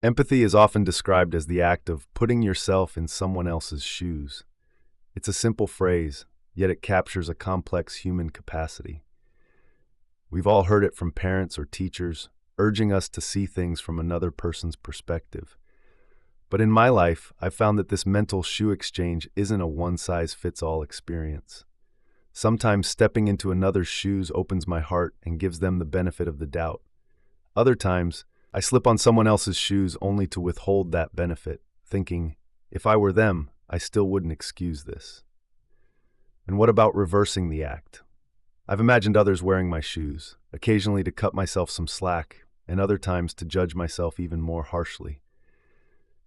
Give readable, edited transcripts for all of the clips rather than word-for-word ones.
Empathy is often described as the act of putting yourself in someone else's shoes. It's a simple phrase, yet it captures a complex human capacity. We've all heard it from parents or teachers, urging us to see things from another person's perspective. But in my life, I've found that this mental shoe exchange isn't a one-size-fits-all experience. Sometimes stepping into another's shoes opens my heart and gives them the benefit of the doubt. Other times, I slip on someone else's shoes only to withhold that benefit, thinking, if I were them, I still wouldn't excuse this. And what about reversing the act? I've imagined others wearing my shoes, occasionally to cut myself some slack, and other times to judge myself even more harshly.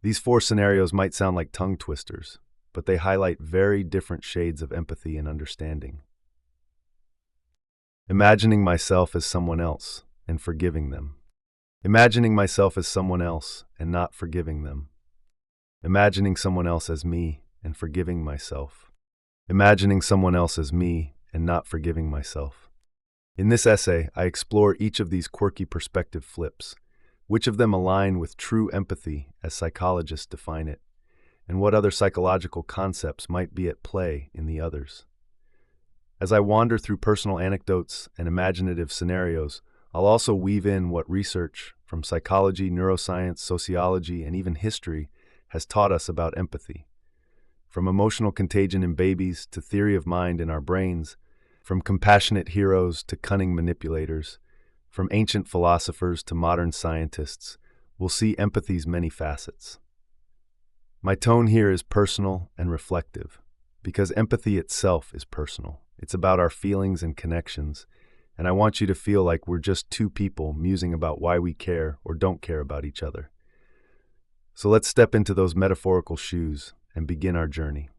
These four scenarios might sound like tongue twisters, but they highlight very different shades of empathy and understanding. Imagining myself as someone else and forgiving them. Imagining myself as someone else and not forgiving them. Imagining someone else as me and forgiving myself. Imagining someone else as me and not forgiving myself. In this essay, I explore each of these quirky perspective flips, which of them align with true empathy as psychologists define it, and what other psychological concepts might be at play in the others. As I wander through personal anecdotes and imaginative scenarios, I'll also weave in what research from psychology, neuroscience, sociology, and even history has taught us about empathy. From emotional contagion in babies to theory of mind in our brains, from compassionate heroes to cunning manipulators, from ancient philosophers to modern scientists, we'll see empathy's many facets. My tone here is personal and reflective, because empathy itself is personal. It's about our feelings and connections, and I want you to feel like we're just two people musing about why we care or don't care about each other. So let's step into those metaphorical shoes and begin our journey.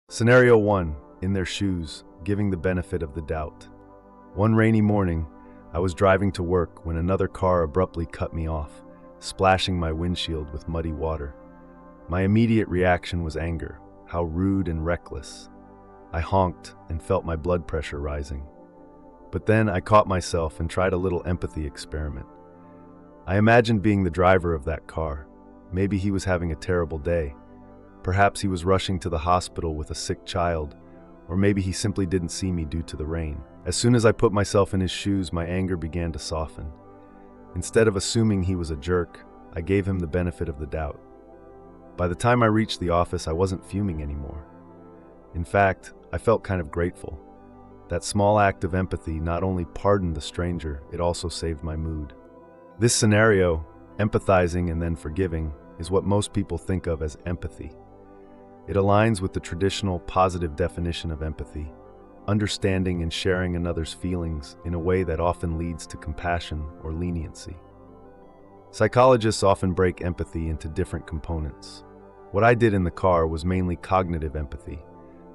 Scenario 1, in their shoes, giving the benefit of the doubt. One rainy morning, I was driving to work when another car abruptly cut me off, splashing my windshield with muddy water. My immediate reaction was anger. How rude and reckless. I honked and felt my blood pressure rising. But then I caught myself and tried a little empathy experiment. I imagined being the driver of that car. Maybe he was having a terrible day. Perhaps he was rushing to the hospital with a sick child, or maybe he simply didn't see me due to the rain. As soon as I put myself in his shoes, my anger began to soften. Instead of assuming he was a jerk, I gave him the benefit of the doubt. By the time I reached the office, I wasn't fuming anymore. In fact, I felt kind of grateful. That small act of empathy not only pardoned the stranger, it also saved my mood. This scenario, empathizing and then forgiving, is what most people think of as empathy. It aligns with the traditional positive definition of empathy, understanding and sharing another's feelings in a way that often leads to compassion or leniency. Psychologists often break empathy into different components. What I did in the car was mainly cognitive empathy.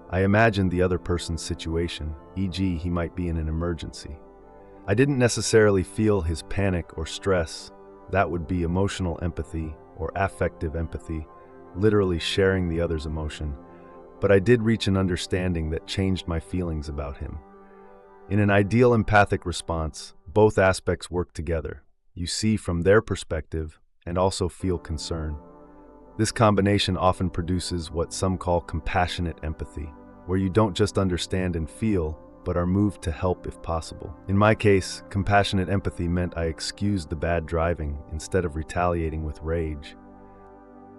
I imagined the other person's situation, e.g., he might be in an emergency. I didn't necessarily feel his panic or stress. That would be emotional empathy or affective empathy, literally sharing the other's emotion. But I did reach an understanding that changed my feelings about him. In an ideal empathic response, both aspects work together. You see from their perspective and also feel concern. This combination often produces what some call compassionate empathy, where you don't just understand and feel, but are moved to help if possible. In my case, compassionate empathy meant I excused the bad driving instead of retaliating with rage.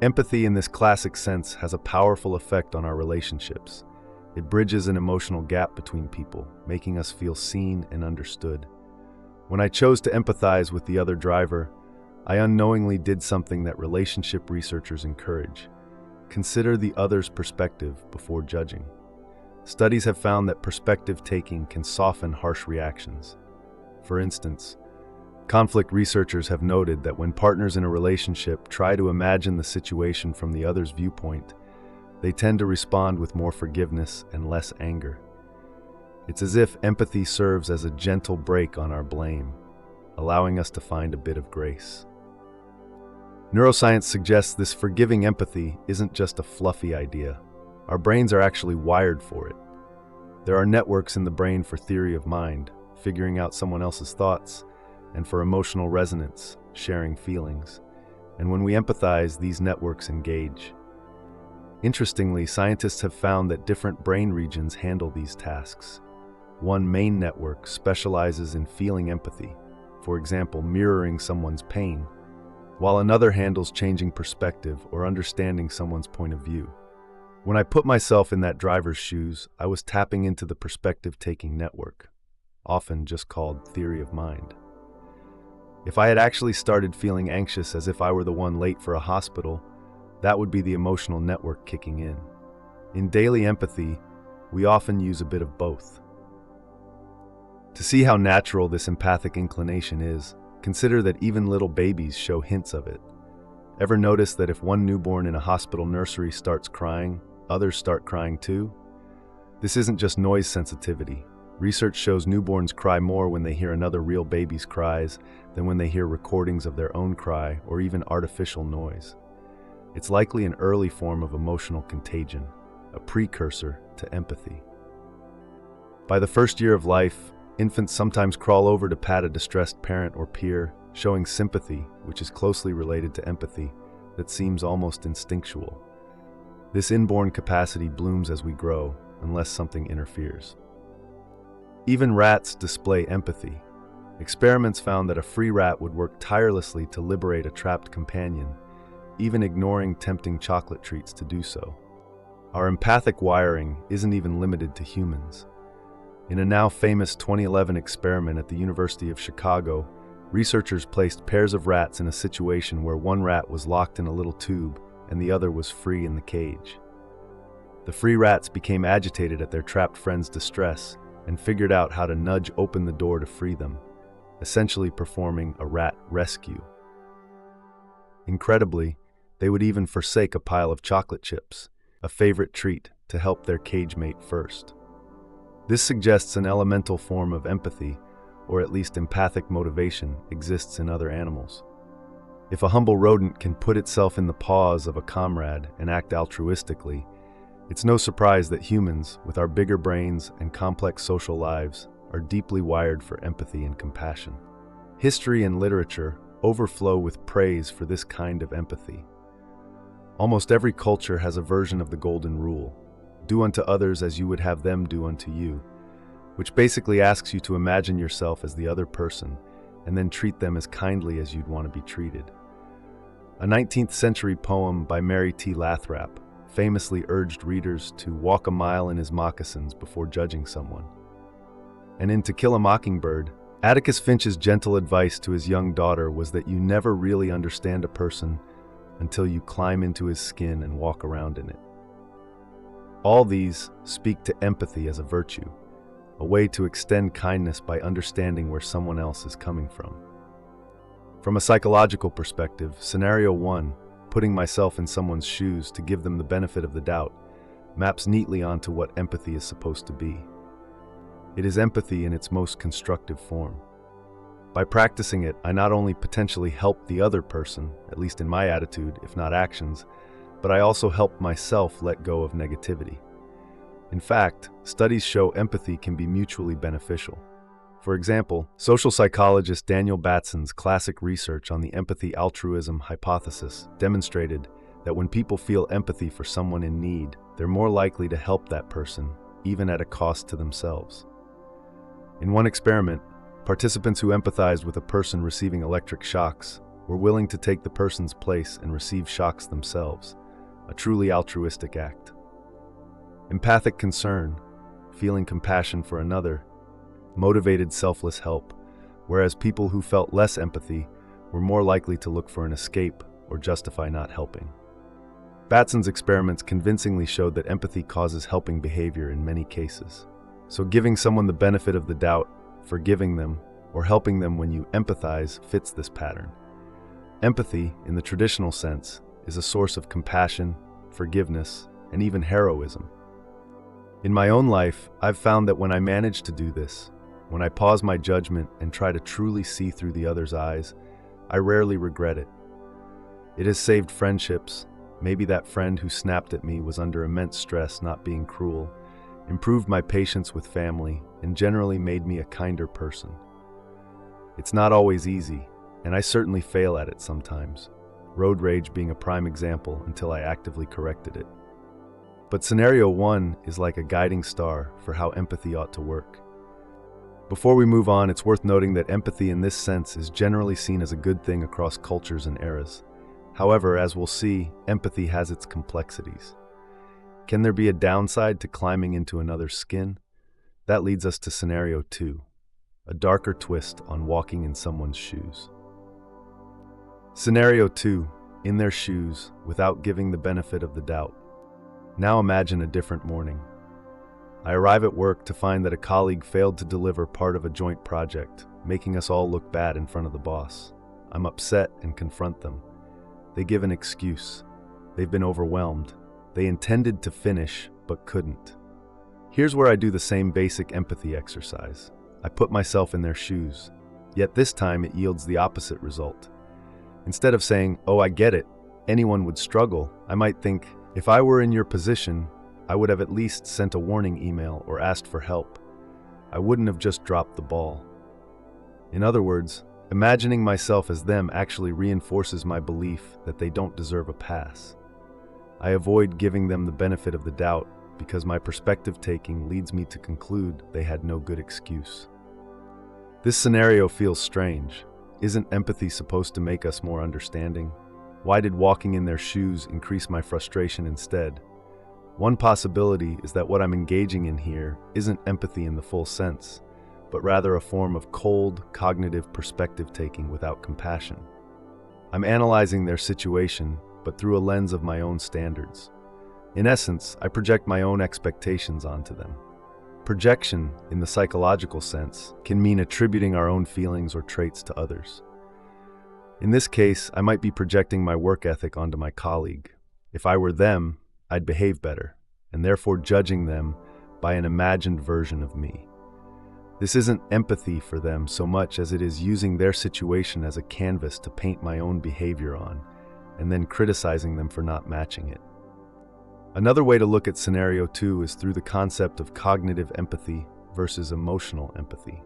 Empathy in this classic sense has a powerful effect on our relationships. It bridges an emotional gap between people, making us feel seen and understood. When I chose to empathize with the other driver, I unknowingly did something that relationship researchers encourage. Consider the other's perspective before judging. Studies have found that perspective taking can soften harsh reactions. For instance, conflict researchers have noted that when partners in a relationship try to imagine the situation from the other's viewpoint, they tend to respond with more forgiveness and less anger. It's as if empathy serves as a gentle brake on our blame, allowing us to find a bit of grace. Neuroscience suggests this forgiving empathy isn't just a fluffy idea. Our brains are actually wired for it. There are networks in the brain for theory of mind, figuring out someone else's thoughts, and for emotional resonance, sharing feelings. and when we empathize, these networks engage. Interestingly, scientists have found that different brain regions handle these tasks. One main network specializes in feeling empathy, for example, mirroring someone's pain, while another handles changing perspective or understanding someone's point of view. When I put myself in that driver's shoes, I was tapping into the perspective-taking network, often just called theory of mind. If I had actually started feeling anxious as if I were the one late for a hospital, that would be the emotional network kicking in. In daily empathy, we often use a bit of both. To see how natural this empathic inclination is, consider that even little babies show hints of it. Ever notice that if one newborn in a hospital nursery starts crying, others start crying too? This isn't just noise sensitivity. Research shows newborns cry more when they hear another real baby's cries than when they hear recordings of their own cry or even artificial noise. It's likely an early form of emotional contagion, a precursor to empathy. By the first year of life, infants sometimes crawl over to pat a distressed parent or peer, showing sympathy, which is closely related to empathy, that seems almost instinctual. This inborn capacity blooms as we grow, unless something interferes. Even rats display empathy. Experiments found that a free rat would work tirelessly to liberate a trapped companion, even ignoring tempting chocolate treats to do so. Our empathic wiring isn't even limited to humans. In a now famous 2011 experiment at the University of Chicago, researchers placed pairs of rats in a situation where one rat was locked in a little tube and the other was free in the cage. The free rats became agitated at their trapped friend's distress and figured out how to nudge open the door to free them, essentially performing a rat rescue. Incredibly, they would even forsake a pile of chocolate chips, a favorite treat, to help their cage mate first. This suggests an elemental form of empathy, or at least empathic motivation, exists in other animals. If a humble rodent can put itself in the paws of a comrade and act altruistically, it's no surprise that humans, with our bigger brains and complex social lives, are deeply wired for empathy and compassion. History and literature overflow with praise for this kind of empathy. Almost every culture has a version of the Golden Rule: do unto others as you would have them do unto you, which basically asks you to imagine yourself as the other person and then treat them as kindly as you'd want to be treated. A 19th century poem by Mary T. Lathrop famously urged readers to walk a mile in his moccasins before judging someone. And in To Kill a Mockingbird, Atticus Finch's gentle advice to his young daughter was that you never really understand a person until you climb into his skin and walk around in it. All these speak to empathy as a virtue, a way to extend kindness by understanding where someone else is coming from. From a psychological perspective, Scenario 1, putting myself in someone's shoes to give them the benefit of the doubt, maps neatly onto what empathy is supposed to be. It is empathy in its most constructive form. By practicing it, I not only potentially help the other person, at least in my attitude, if not actions, but I also help myself let go of negativity. In fact, studies show empathy can be mutually beneficial. For example, social psychologist Daniel Batson's classic research on the empathy-altruism hypothesis demonstrated that when people feel empathy for someone in need, they're more likely to help that person, even at a cost to themselves. In one experiment, participants who empathized with a person receiving electric shocks were willing to take the person's place and receive shocks themselves, a truly altruistic act. Empathic concern, feeling compassion for another, motivated selfless help, whereas people who felt less empathy were more likely to look for an escape or justify not helping. Batson's experiments convincingly showed that empathy causes helping behavior in many cases. So giving someone the benefit of the doubt, forgiving them, or helping them when you empathize fits this pattern. Empathy, in the traditional sense, is a source of compassion, forgiveness, and even heroism. In my own life, I've found that when I manage to do this, when I pause my judgment and try to truly see through the other's eyes, I rarely regret it. It has saved friendships. Maybe that friend who snapped at me was under immense stress, not being cruel, improved my patience with family, and generally made me a kinder person. It's not always easy, and I certainly fail at it sometimes. road rage being a prime example until I actively corrected it. But scenario 1 is like a guiding star for how empathy ought to work. Before we move on, it's worth noting that empathy in this sense is generally seen as a good thing across cultures and eras. However, as we'll see, empathy has its complexities. Can there be a downside to climbing into another's skin? That leads us to scenario 2, a darker twist on walking in someone's shoes. Scenario 2, in their shoes, without giving the benefit of the doubt. Now imagine a different morning. I arrive at work to find that a colleague failed to deliver part of a joint project, making us all look bad in front of the boss. I'm upset and confront them. They give an excuse. They've been overwhelmed. They intended to finish, but couldn't. Here's where I do the same basic empathy exercise. I put myself in their shoes, yet this time it yields the opposite result. Instead of saying, "Oh, I get it, anyone would struggle," I might think, if I were in your position, I would have at least sent a warning email or asked for help. I wouldn't have just dropped the ball. In other words, imagining myself as them actually reinforces my belief that they don't deserve a pass. I avoid giving them the benefit of the doubt because my perspective taking leads me to conclude they had no good excuse. This scenario feels strange. Isn't empathy supposed to make us more understanding? Why did walking in their shoes increase my frustration instead? One possibility is that what I'm engaging in here isn't empathy in the full sense, but rather a form of cold, cognitive perspective taking without compassion. I'm analyzing their situation, but through a lens of my own standards. In essence, I project my own expectations onto them. Projection, in the psychological sense, can mean attributing our own feelings or traits to others. In this case, I might be projecting my work ethic onto my colleague. If I were them, I'd behave better, and therefore judging them by an imagined version of me. This isn't empathy for them so much as it is using their situation as a canvas to paint my own behavior on, and then criticizing them for not matching it. Another way to look at scenario 2 is through the concept of cognitive empathy versus emotional empathy.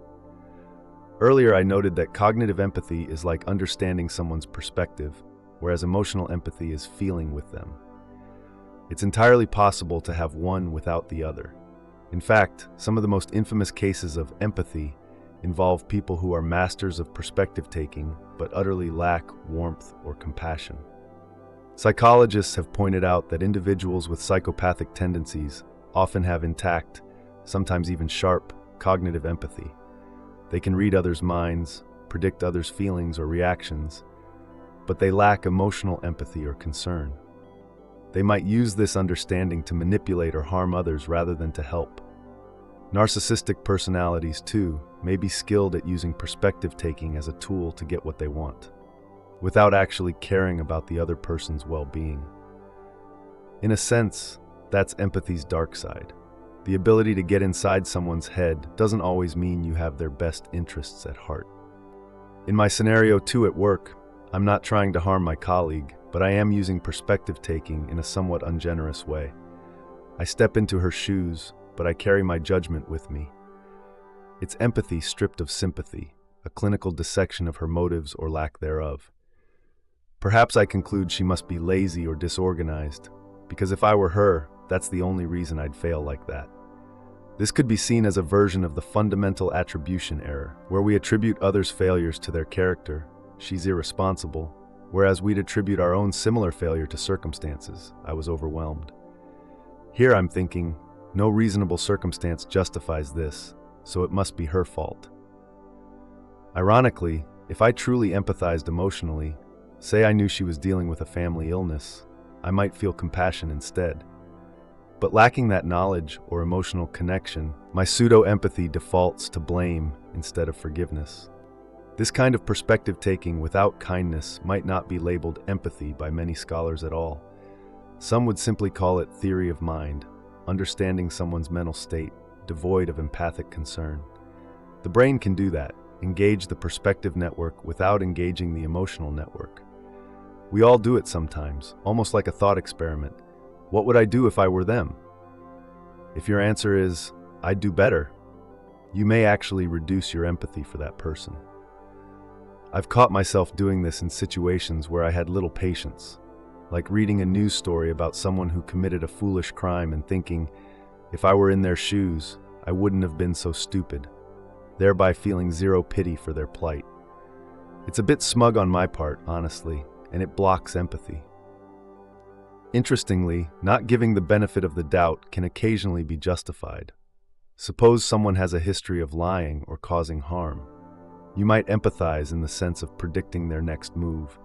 Earlier, I noted that cognitive empathy is like understanding someone's perspective, whereas emotional empathy is feeling with them. It's entirely possible to have one without the other. In fact, some of the most infamous cases of empathy involve people who are masters of perspective taking but utterly lack warmth or compassion. Psychologists have pointed out that individuals with psychopathic tendencies often have intact, sometimes even sharp, cognitive empathy. They can read others' minds, predict others' feelings or reactions, but they lack emotional empathy or concern. They might use this understanding to manipulate or harm others rather than to help. Narcissistic personalities, too, may be skilled at using perspective taking as a tool to get what they want, without actually caring about the other person's well-being. In a sense, that's empathy's dark side. The ability to get inside someone's head doesn't always mean you have their best interests at heart. In my scenario 2 at work, I'm not trying to harm my colleague, but I am using perspective taking in a somewhat ungenerous way. I step into her shoes, but I carry my judgment with me. It's empathy stripped of sympathy, a clinical dissection of her motives or lack thereof. Perhaps I conclude she must be lazy or disorganized, because if I were her, that's the only reason I'd fail like that. This could be seen as a version of the fundamental attribution error, where we attribute others' failures to their character. She's irresponsible, whereas we'd attribute our own similar failure to circumstances. I was overwhelmed. Here I'm thinking, no reasonable circumstance justifies this, so it must be her fault. Ironically, if I truly empathized emotionally, say I knew she was dealing with a family illness, I might feel compassion instead. But lacking that knowledge or emotional connection, my pseudo-empathy defaults to blame instead of forgiveness. This kind of perspective taking without kindness might not be labeled empathy by many scholars at all. Some would simply call it theory of mind, understanding someone's mental state, devoid of empathic concern. The brain can do that, engage the perspective network without engaging the emotional network. We all do it sometimes, almost like a thought experiment. What would I do if I were them? If your answer is, I'd do better, you may actually reduce your empathy for that person. I've caught myself doing this in situations where I had little patience, like reading a news story about someone who committed a foolish crime and thinking, if I were in their shoes, I wouldn't have been so stupid, thereby feeling zero pity for their plight. It's a bit smug on my part, honestly, and it blocks empathy. Interestingly, not giving the benefit of the doubt can occasionally be justified. Suppose someone has a history of lying or causing harm. You might empathize in the sense of predicting their next move.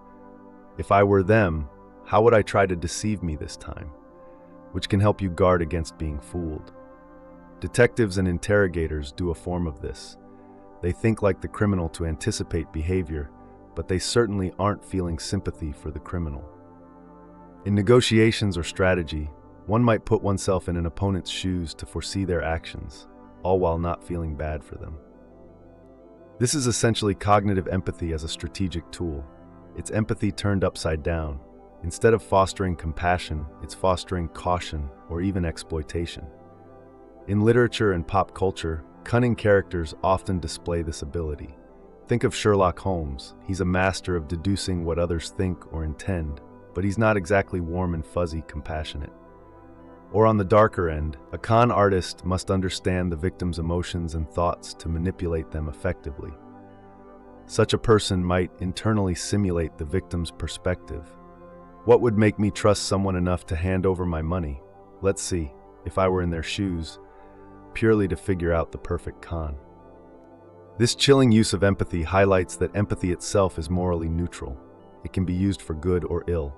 If I were them, how would I try to deceive me this time? Which can help you guard against being fooled. Detectives and interrogators do a form of this. They think like the criminal to anticipate behavior, but they certainly aren't feeling sympathy for the criminal. In negotiations or strategy, one might put oneself in an opponent's shoes to foresee their actions, all while not feeling bad for them. This is essentially cognitive empathy as a strategic tool. It's empathy turned upside down. Instead of fostering compassion, it's fostering caution or even exploitation. In literature and pop culture, cunning characters often display this ability. Think of Sherlock Holmes. He's a master of deducing what others think or intend, but he's not exactly warm and fuzzy compassionate. Or on the darker end, a con artist must understand the victim's emotions and thoughts to manipulate them effectively. Such a person might internally simulate the victim's perspective. What would make me trust someone enough to hand over my money? Let's see, if I were in their shoes, purely to figure out the perfect con. This chilling use of empathy highlights that empathy itself is morally neutral. It can be used for good or ill.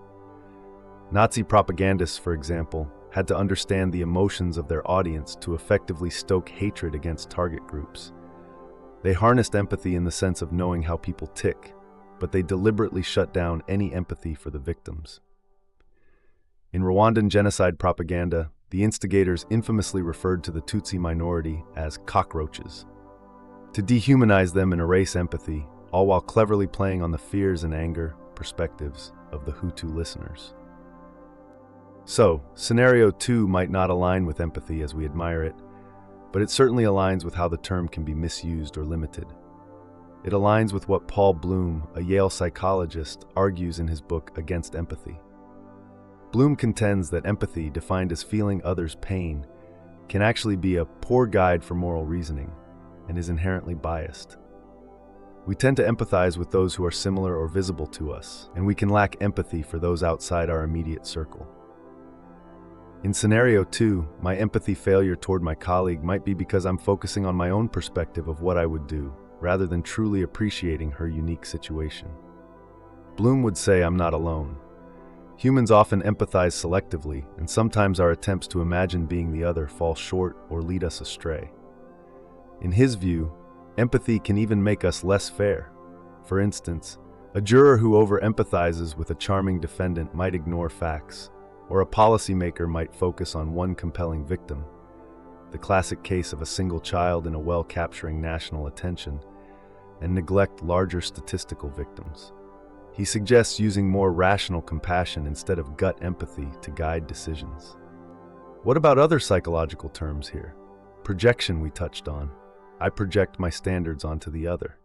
Nazi propagandists, for example, had to understand the emotions of their audience to effectively stoke hatred against target groups. They harnessed empathy in the sense of knowing how people tick, but they deliberately shut down any empathy for the victims. In Rwandan genocide propaganda, the instigators infamously referred to the Tutsi minority as cockroaches, to dehumanize them and erase empathy, all while cleverly playing on the fears and anger perspectives of the Hutu listeners. So, scenario 2 might not align with empathy as we admire it, but it certainly aligns with how the term can be misused or limited. It aligns with what Paul Bloom, a Yale psychologist, argues in his book Against Empathy. Bloom contends that empathy, defined as feeling others' pain, can actually be a poor guide for moral reasoning and is inherently biased. We tend to empathize with those who are similar or visible to us, and we can lack empathy for those outside our immediate circle. In scenario 2, my empathy failure toward my colleague might be because I'm focusing on my own perspective of what I would do, rather than truly appreciating her unique situation. Bloom would say I'm not alone. Humans often empathize selectively, and sometimes our attempts to imagine being the other fall short or lead us astray. In his view, empathy can even make us less fair. For instance, a juror who over-empathizes with a charming defendant might ignore facts, or a policymaker might focus on one compelling victim, the classic case of a single child in a well capturing national attention, and neglect larger statistical victims. He suggests using more rational compassion instead of gut empathy to guide decisions. What about other psychological terms here? Projection we touched on. I project my standards onto the other.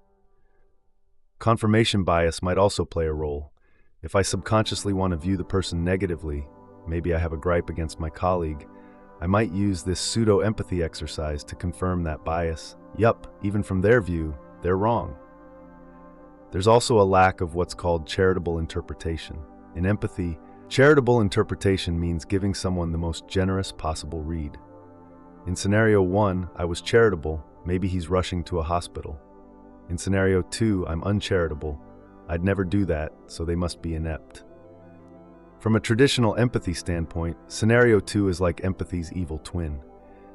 Confirmation bias might also play a role. If I subconsciously want to view the person negatively, maybe I have a gripe against my colleague, I might use this pseudo-empathy exercise to confirm that bias. Yup, even from their view, they're wrong. There's also a lack of what's called charitable interpretation. In empathy, charitable interpretation means giving someone the most generous possible read. In scenario 1, I was charitable, maybe he's rushing to a hospital. In scenario 2, I'm uncharitable. I'd never do that, so they must be inept. From a traditional empathy standpoint, scenario 2 is like empathy's evil twin.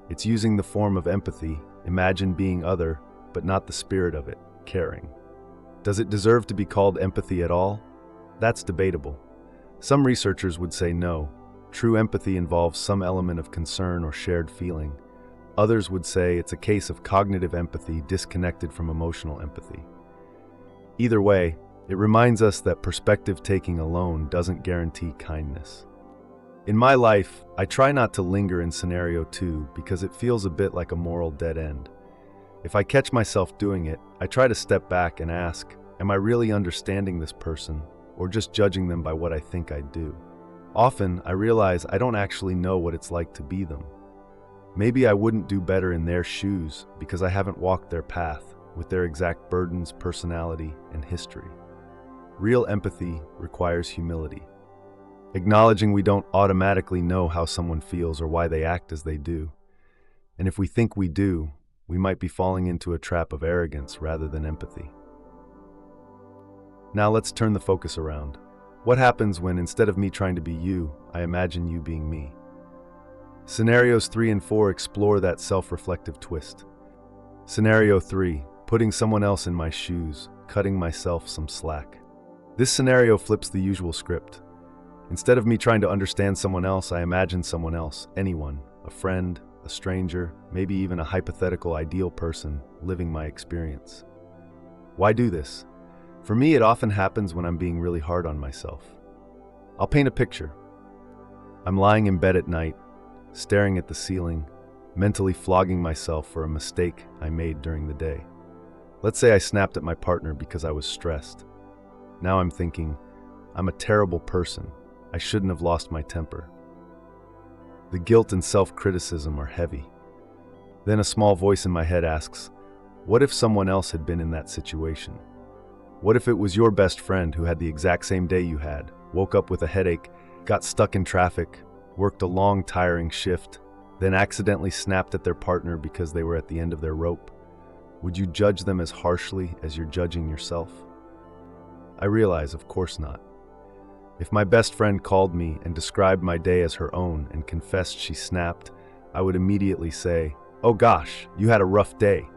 It's using the form of empathy, imagine being other, but not the spirit of it, caring. Does it deserve to be called empathy at all? That's debatable. Some researchers would say no. True empathy involves some element of concern or shared feeling. Others would say it's a case of cognitive empathy disconnected from emotional empathy. Either way, it reminds us that perspective taking alone doesn't guarantee kindness. In my life, I try not to linger in scenario 2 because it feels a bit like a moral dead end. If I catch myself doing it, I try to step back and ask, Am I really understanding this person, or just judging them by what I think I do? Often, I realize I don't actually know what it's like to be them. Maybe I wouldn't do better in their shoes because I haven't walked their path with their exact burdens, personality, and history. Real empathy requires humility. Acknowledging we don't automatically know how someone feels or why they act as they do. And if we think we do, we might be falling into a trap of arrogance rather than empathy. Now let's turn the focus around. What happens when, instead of me trying to be you, I imagine you being me? Scenarios 3 and 4 explore that self-reflective twist. Scenario 3, putting someone else in my shoes, cutting myself some slack. This scenario flips the usual script. Instead of me trying to understand someone else, I imagine someone else, anyone, a friend, a stranger, maybe even a hypothetical ideal person, living my experience. Why do this? For me, it often happens when I'm being really hard on myself. I'll paint a picture. I'm lying in bed at night, staring at the ceiling, mentally flogging myself for a mistake I made during the day. Let's say I snapped at my partner because I was stressed. Now I'm thinking, I'm a terrible person. I shouldn't have lost my temper. The guilt and self-criticism are heavy. Then a small voice in my head asks, what if someone else had been in that situation? What if it was your best friend who had the exact same day you had, woke up with a headache, got stuck in traffic, worked a long, tiring shift, then accidentally snapped at their partner because they were at the end of their rope? Would you judge them as harshly as you're judging yourself? I realize, of course not. If my best friend called me and described my day as her own and confessed she snapped, I would immediately say, "Oh gosh, you had a rough day.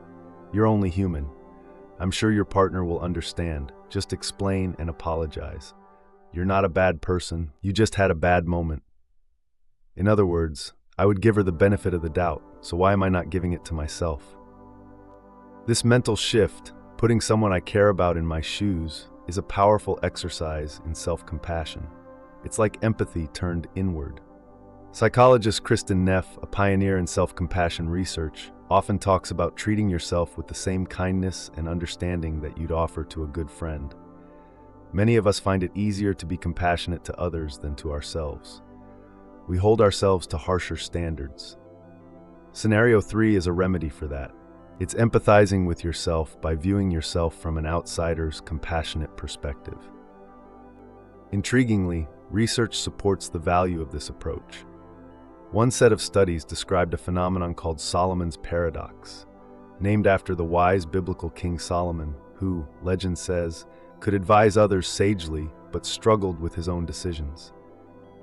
You're only human. I'm sure your partner will understand. Just explain and apologize. You're not a bad person. You just had a bad moment." In other words, I would give her the benefit of the doubt, so why am I not giving it to myself? This mental shift, putting someone I care about in my shoes, is a powerful exercise in self-compassion. It's like empathy turned inward. Psychologist Kristin Neff, a pioneer in self-compassion research, often talks about treating yourself with the same kindness and understanding that you'd offer to a good friend. Many of us find it easier to be compassionate to others than to ourselves. We hold ourselves to harsher standards. Scenario 3 is a remedy for that. It's empathizing with yourself by viewing yourself from an outsider's compassionate perspective. Intriguingly, research supports the value of this approach. One set of studies described a phenomenon called Solomon's paradox, named after the wise biblical King Solomon, who, legend says, could advise others sagely but struggled with his own decisions.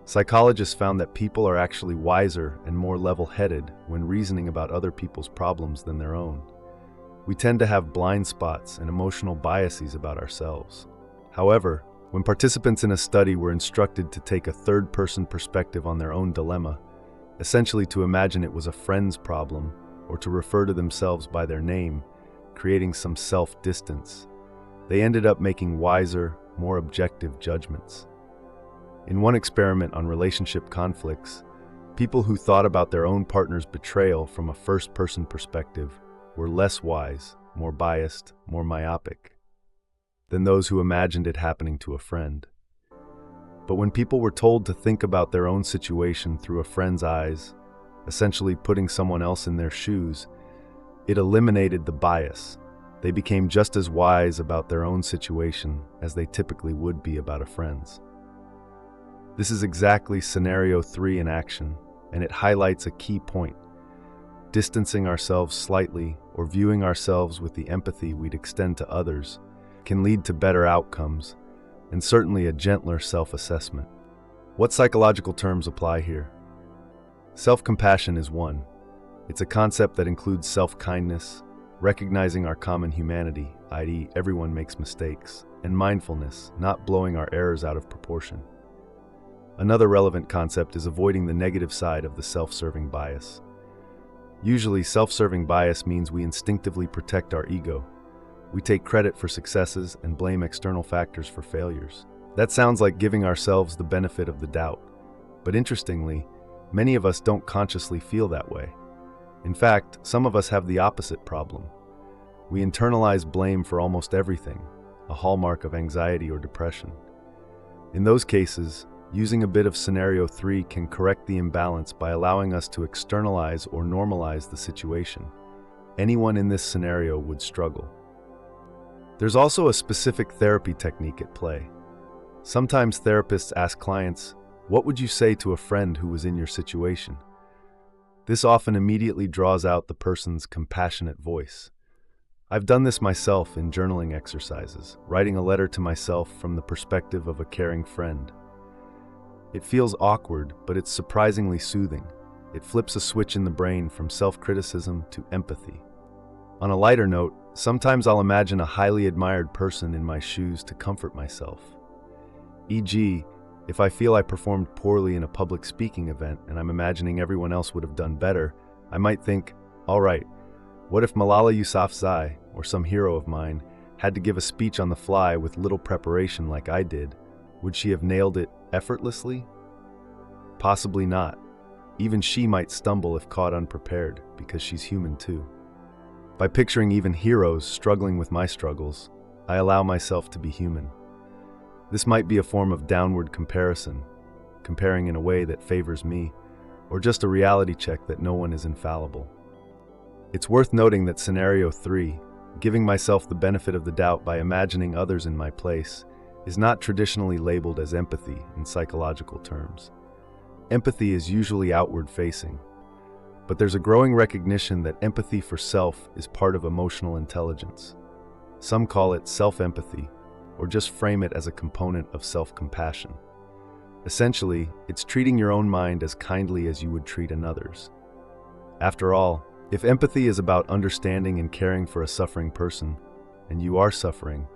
Psychologists found that people are actually wiser and more level-headed when reasoning about other people's problems than their own. We tend to have blind spots and emotional biases about ourselves. However, when participants in a study were instructed to take a third-person perspective on their own dilemma, essentially to imagine it was a friend's problem or to refer to themselves by their name, creating some self-distance, they ended up making wiser, more objective judgments. In one experiment on relationship conflicts, people who thought about their own partner's betrayal from a first-person perspective were less wise, more biased, more myopic than those who imagined it happening to a friend. But when people were told to think about their own situation through a friend's eyes, essentially putting someone else in their shoes, it eliminated the bias. They became just as wise about their own situation as they typically would be about a friend's. This is exactly Scenario 3 in action, and it highlights a key point. Distancing ourselves slightly or viewing ourselves with the empathy we'd extend to others can lead to better outcomes and certainly a gentler self-assessment. What psychological terms apply here? Self-compassion is one. It's a concept that includes self-kindness, recognizing our common humanity, i.e., everyone makes mistakes, and mindfulness, not blowing our errors out of proportion. Another relevant concept is avoiding the negative side of the self-serving bias. Usually, self-serving bias means we instinctively protect our ego. We take credit for successes and blame external factors for failures. That sounds like giving ourselves the benefit of the doubt. But interestingly, many of us don't consciously feel that way. In fact, some of us have the opposite problem. We internalize blame for almost everything, a hallmark of anxiety or depression. In those cases, using a bit of scenario 3 can correct the imbalance by allowing us to externalize or normalize the situation. Anyone in this scenario would struggle. There's also a specific therapy technique at play. Sometimes therapists ask clients, "What would you say to a friend who was in your situation?" This often immediately draws out the person's compassionate voice. I've done this myself in journaling exercises, writing a letter to myself from the perspective of a caring friend. It feels awkward, but it's surprisingly soothing. It flips a switch in the brain from self-criticism to empathy. On a lighter note, sometimes I'll imagine a highly admired person in my shoes to comfort myself. E.g., if I feel I performed poorly in a public speaking event and I'm imagining everyone else would have done better, I might think, all right, what if Malala Yousafzai, or some hero of mine, had to give a speech on the fly with little preparation like I did? Would she have nailed it effortlessly? Possibly not. Even she might stumble if caught unprepared, because she's human too. By picturing even heroes struggling with my struggles, I allow myself to be human. This might be a form of downward comparison, comparing in a way that favors me, or just a reality check that no one is infallible. It's worth noting that scenario 3, giving myself the benefit of the doubt by imagining others in my place, is not traditionally labeled as empathy in psychological terms. Empathy is usually outward-facing, but there's a growing recognition that empathy for self is part of emotional intelligence. Some call it self-empathy, or just frame it as a component of self-compassion. Essentially, it's treating your own mind as kindly as you would treat another's. After all, if empathy is about understanding and caring for a suffering person, and you are suffering,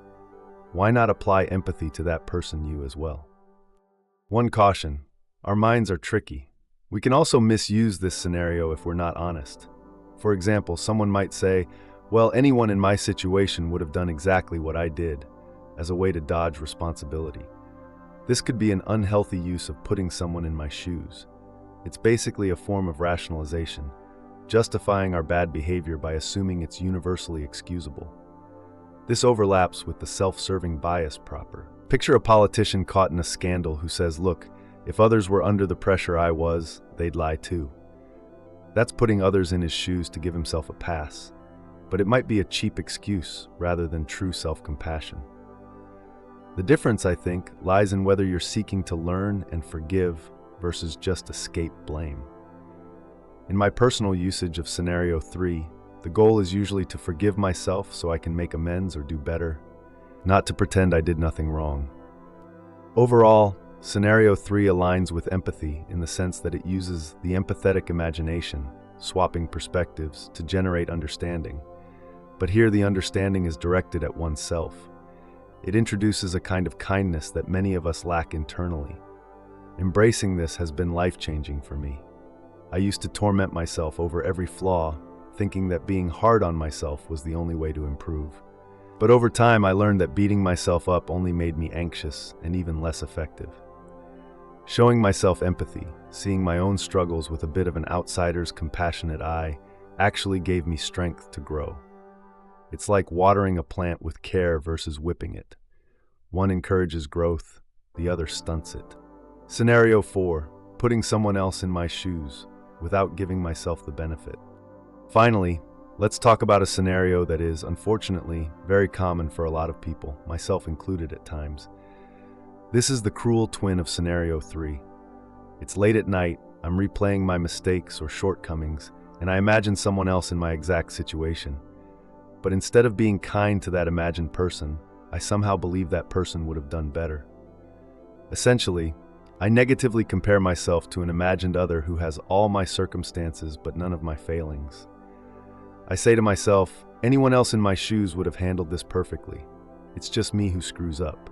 why not apply empathy to that person you as well? One caution, our minds are tricky. We can also misuse this scenario if we're not honest. For example, someone might say, well, anyone in my situation would have done exactly what I did, as a way to dodge responsibility. This could be an unhealthy use of putting someone in my shoes. It's basically a form of rationalization, justifying our bad behavior by assuming it's universally excusable. This overlaps with the self-serving bias proper. Picture a politician caught in a scandal who says, look, if others were under the pressure I was, they'd lie too. That's putting others in his shoes to give himself a pass, but it might be a cheap excuse rather than true self-compassion. The difference, I think, lies in whether you're seeking to learn and forgive versus just escape blame. In my personal usage of scenario 3, the goal is usually to forgive myself so I can make amends or do better, not to pretend I did nothing wrong. Overall, scenario 3 aligns with empathy in the sense that it uses the empathetic imagination, swapping perspectives, to generate understanding. But here the understanding is directed at oneself. It introduces a kind of kindness that many of us lack internally. Embracing this has been life-changing for me. I used to torment myself over every flaw, thinking that being hard on myself was the only way to improve. But over time, I learned that beating myself up only made me anxious and even less effective. Showing myself empathy, seeing my own struggles with a bit of an outsider's compassionate eye, actually gave me strength to grow. It's like watering a plant with care versus whipping it. One encourages growth, the other stunts it. Scenario 4, putting someone else in my shoes, without giving myself the benefit. Finally, let's talk about a scenario that is, unfortunately, very common for a lot of people, myself included at times. This is the cruel twin of scenario 3. It's late at night, I'm replaying my mistakes or shortcomings, and I imagine someone else in my exact situation. But instead of being kind to that imagined person, I somehow believe that person would have done better. Essentially, I negatively compare myself to an imagined other who has all my circumstances but none of my failings. I say to myself, anyone else in my shoes would have handled this perfectly. It's just me who screws up.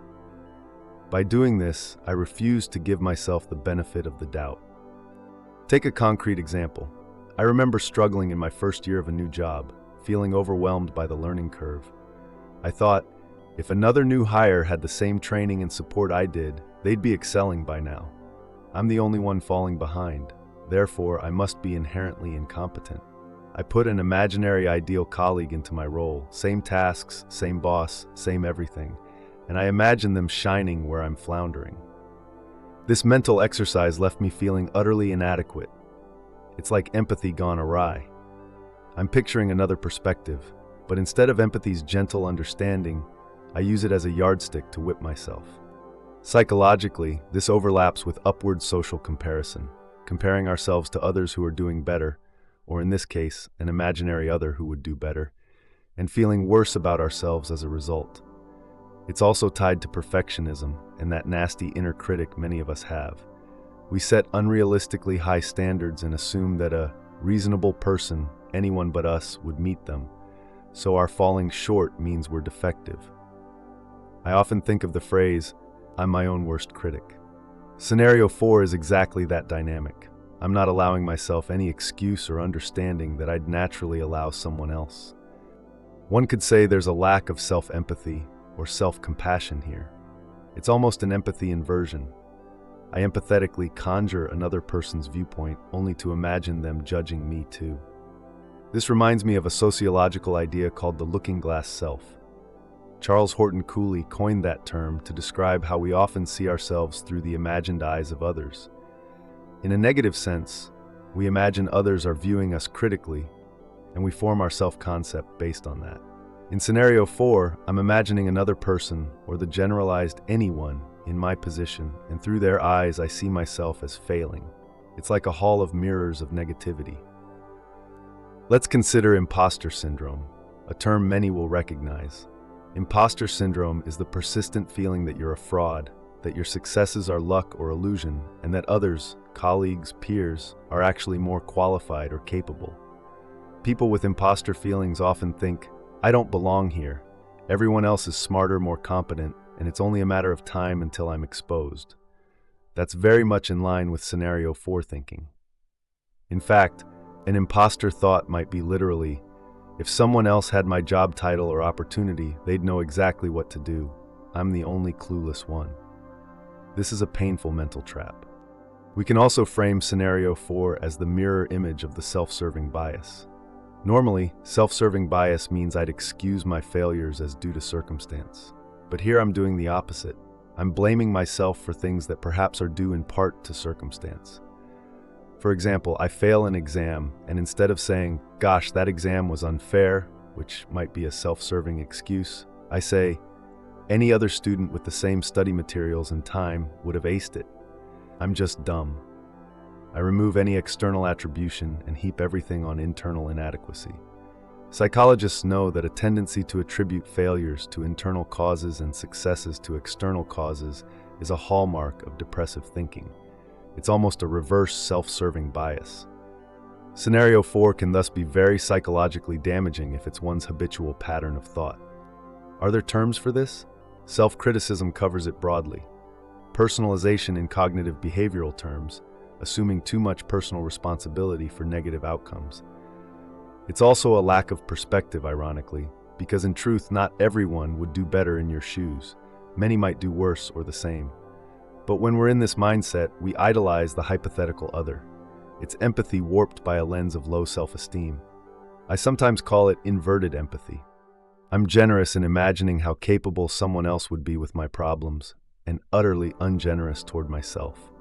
By doing this, I refuse to give myself the benefit of the doubt. Take a concrete example. I remember struggling in my first year of a new job, feeling overwhelmed by the learning curve. I thought, if another new hire had the same training and support I did, they'd be excelling by now. I'm the only one falling behind, therefore I must be inherently incompetent. I put an imaginary ideal colleague into my role, same tasks, same boss, same everything, and I imagine them shining where I'm floundering. This mental exercise left me feeling utterly inadequate. It's like empathy gone awry. I'm picturing another perspective, but instead of empathy's gentle understanding, I use it as a yardstick to whip myself. Psychologically, this overlaps with upward social comparison, comparing ourselves to others who are doing better, or in this case, an imaginary other who would do better, and feeling worse about ourselves as a result. It's also tied to perfectionism and that nasty inner critic many of us have. We set unrealistically high standards and assume that a reasonable person, anyone but us, would meet them, so our falling short means we're defective. I often think of the phrase, "I'm my own worst critic." Scenario 4 is exactly that dynamic. I'm not allowing myself any excuse or understanding that I'd naturally allow someone else. One could say there's a lack of self-empathy or self-compassion here. It's almost an empathy inversion. I empathetically conjure another person's viewpoint only to imagine them judging me too. This reminds me of a sociological idea called the looking glass self. Charles Horton Cooley coined that term to describe how we often see ourselves through the imagined eyes of others. In a negative sense, we imagine others are viewing us critically, and we form our self-concept based on that. In scenario 4, I'm imagining another person, or the generalized anyone, in my position, and through their eyes I see myself as failing. It's like a hall of mirrors of negativity. Let's consider imposter syndrome, a term many will recognize. Imposter syndrome is the persistent feeling that you're a fraud, that your successes are luck or illusion, and that others, colleagues, peers, are actually more qualified or capable. People with imposter feelings often think, "I don't belong here. Everyone else is smarter, more competent, and it's only a matter of time until I'm exposed." That's very much in line with scenario 4 thinking. In fact, an imposter thought might be literally, if someone else had my job title or opportunity, they'd know exactly what to do. I'm the only clueless one. This is a painful mental trap. We can also frame scenario 4 as the mirror image of the self-serving bias. Normally, self-serving bias means I'd excuse my failures as due to circumstance. But here I'm doing the opposite. I'm blaming myself for things that perhaps are due in part to circumstance. For example, I fail an exam, and instead of saying, "Gosh, that exam was unfair," which might be a self-serving excuse, I say, "Any other student with the same study materials and time would have aced it. I'm just dumb." I remove any external attribution and heap everything on internal inadequacy. Psychologists know that a tendency to attribute failures to internal causes and successes to external causes is a hallmark of depressive thinking. It's almost a reverse self-serving bias. Scenario 4 can thus be very psychologically damaging if it's one's habitual pattern of thought. Are there terms for this? Self-criticism covers it broadly. Personalization in cognitive behavioral terms, assuming too much personal responsibility for negative outcomes. It's also a lack of perspective, ironically, because in truth, not everyone would do better in your shoes. Many might do worse or the same. But when we're in this mindset, we idolize the hypothetical other. It's empathy warped by a lens of low self-esteem. I sometimes call it inverted empathy. I'm generous in imagining how capable someone else would be with my problems, and utterly ungenerous toward myself.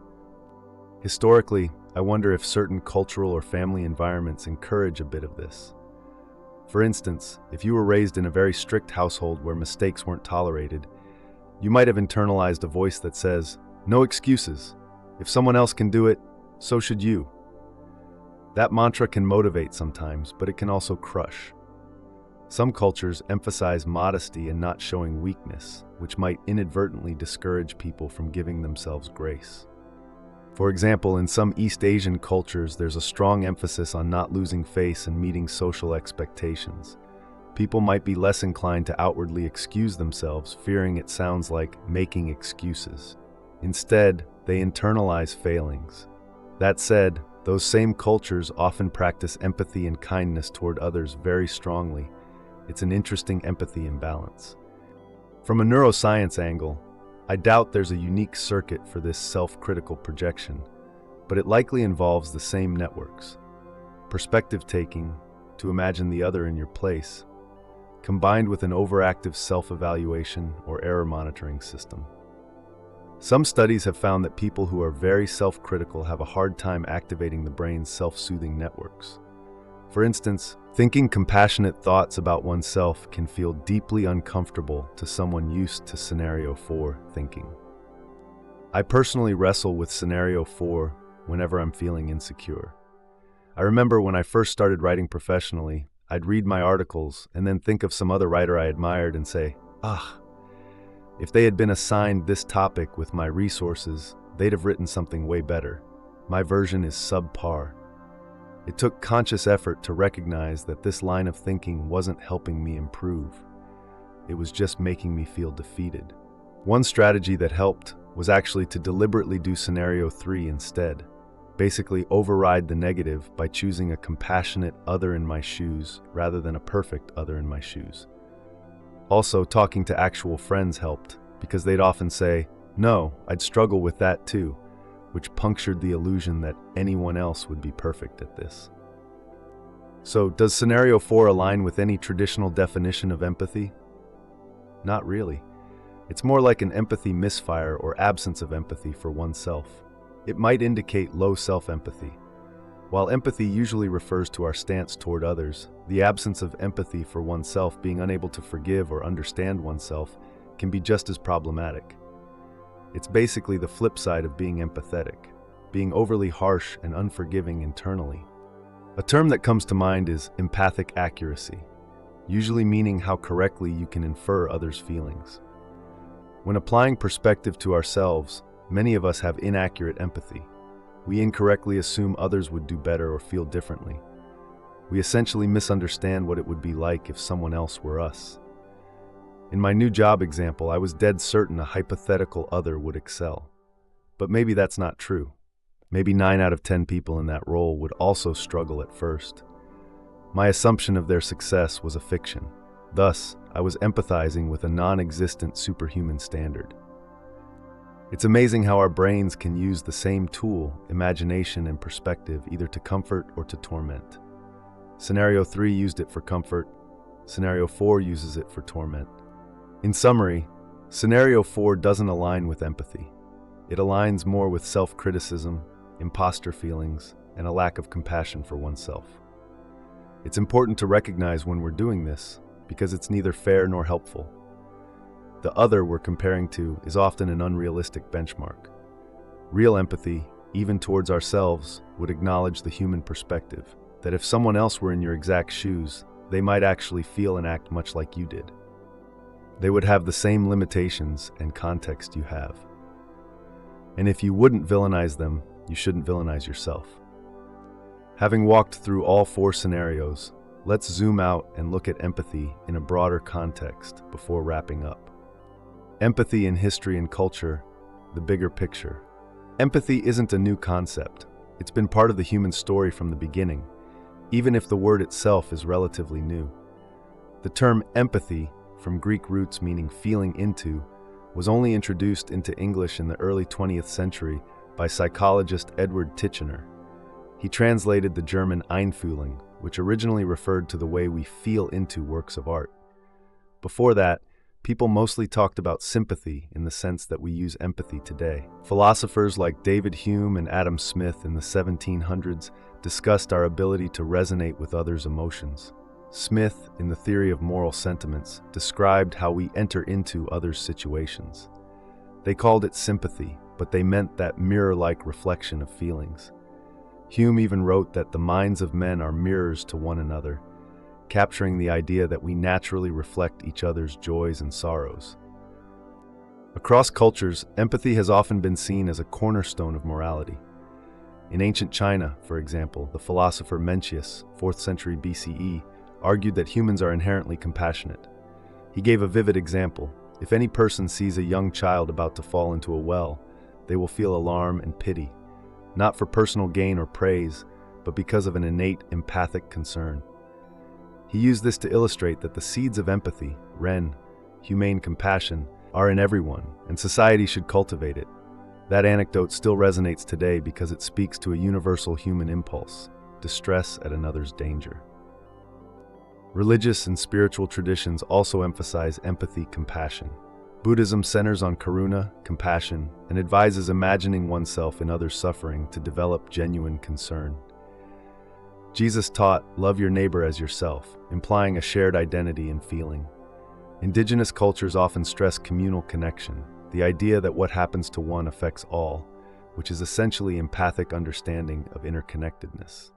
Historically, I wonder if certain cultural or family environments encourage a bit of this. For instance, if you were raised in a very strict household where mistakes weren't tolerated, you might have internalized a voice that says, "No excuses. If someone else can do it, so should you." That mantra can motivate sometimes, but it can also crush. Some cultures emphasize modesty and not showing weakness, which might inadvertently discourage people from giving themselves grace. For example, in some East Asian cultures, there's a strong emphasis on not losing face and meeting social expectations. People might be less inclined to outwardly excuse themselves, fearing it sounds like making excuses. Instead, they internalize failings. That said, those same cultures often practice empathy and kindness toward others very strongly. It's an interesting empathy imbalance. From a neuroscience angle, I doubt there's a unique circuit for this self-critical projection, but it likely involves the same networks. Perspective taking, to imagine the other in your place. combined with an overactive self-evaluation or error monitoring system. Some studies have found that people who are very self-critical have a hard time activating the brain's self-soothing networks. For instance, thinking compassionate thoughts about oneself can feel deeply uncomfortable to someone used to scenario 4 thinking. I personally wrestle with scenario 4 whenever I'm feeling insecure. I remember when I first started writing professionally, I'd read my articles and then think of some other writer I admired and say, if they had been assigned this topic with my resources, they'd have written something way better. My version is subpar. It took conscious effort to recognize that this line of thinking wasn't helping me improve. It was just making me feel defeated. One strategy that helped was actually to deliberately do scenario 3 instead. Basically override the negative by choosing a compassionate other in my shoes rather than a perfect other in my shoes. Also, talking to actual friends helped, because they'd often say, "No, I'd struggle with that too," which punctured the illusion that anyone else would be perfect at this. So, does scenario 4 align with any traditional definition of empathy? Not really. It's more like an empathy misfire or absence of empathy for oneself. It might indicate low self-empathy. While empathy usually refers to our stance toward others, the absence of empathy for oneself, being unable to forgive or understand oneself, can be just as problematic. It's basically the flip side of being empathetic, being overly harsh and unforgiving internally. A term that comes to mind is empathic accuracy, usually meaning how correctly you can infer others' feelings. When applying perspective to ourselves, many of us have inaccurate empathy. We incorrectly assume others would do better or feel differently. We essentially misunderstand what it would be like if someone else were us. In my new job example, I was dead certain a hypothetical other would excel. But maybe that's not true. Maybe 9 out of 10 people in that role would also struggle at first. My assumption of their success was a fiction. Thus, I was empathizing with a non-existent superhuman standard. It's amazing how our brains can use the same tool, imagination and perspective, either to comfort or to torment. Scenario 3 used it for comfort. Scenario 4 uses it for torment. In summary, Scenario 4 doesn't align with empathy. It aligns more with self-criticism, imposter feelings, and a lack of compassion for oneself. It's important to recognize when we're doing this, because it's neither fair nor helpful. The other we're comparing to is often an unrealistic benchmark. Real empathy, even towards ourselves, would acknowledge the human perspective, that if someone else were in your exact shoes, they might actually feel and act much like you did. They would have the same limitations and context you have. And if you wouldn't villainize them, you shouldn't villainize yourself. Having walked through all 4 scenarios, let's zoom out and look at empathy in a broader context before wrapping up. Empathy in history and culture, the bigger picture. Empathy isn't a new concept. It's been part of the human story from the beginning, even if the word itself is relatively new. The term empathy, from Greek roots meaning feeling into, was only introduced into English in the early 20th century by psychologist Edward Titchener. He translated the German Einfühlung, which originally referred to the way we feel into works of art. Before that, people mostly talked about sympathy in the sense that we use empathy today. Philosophers like David Hume and Adam Smith in the 1700s discussed our ability to resonate with others' emotions. Smith, in the Theory of Moral Sentiments, described how we enter into others' situations. They called it sympathy, but they meant that mirror-like reflection of feelings. Hume even wrote that the minds of men are mirrors to one another, capturing the idea that we naturally reflect each other's joys and sorrows. Across cultures, empathy has often been seen as a cornerstone of morality. In ancient China, for example, the philosopher Mencius, 4th century BCE, argued that humans are inherently compassionate. He gave a vivid example. If any person sees a young child about to fall into a well, they will feel alarm and pity, not for personal gain or praise, but because of an innate empathic concern. He used this to illustrate that the seeds of empathy, Ren, humane compassion, are in everyone, and society should cultivate it. That anecdote still resonates today because it speaks to a universal human impulse, distress at another's danger. Religious and spiritual traditions also emphasize empathy, compassion. Buddhism centers on karuna, compassion, and advises imagining oneself in others' suffering to develop genuine concern. Jesus taught, "Love your neighbor as yourself," implying a shared identity and feeling. Indigenous cultures often stress communal connection, the idea that what happens to one affects all, which is essentially empathic understanding of interconnectedness.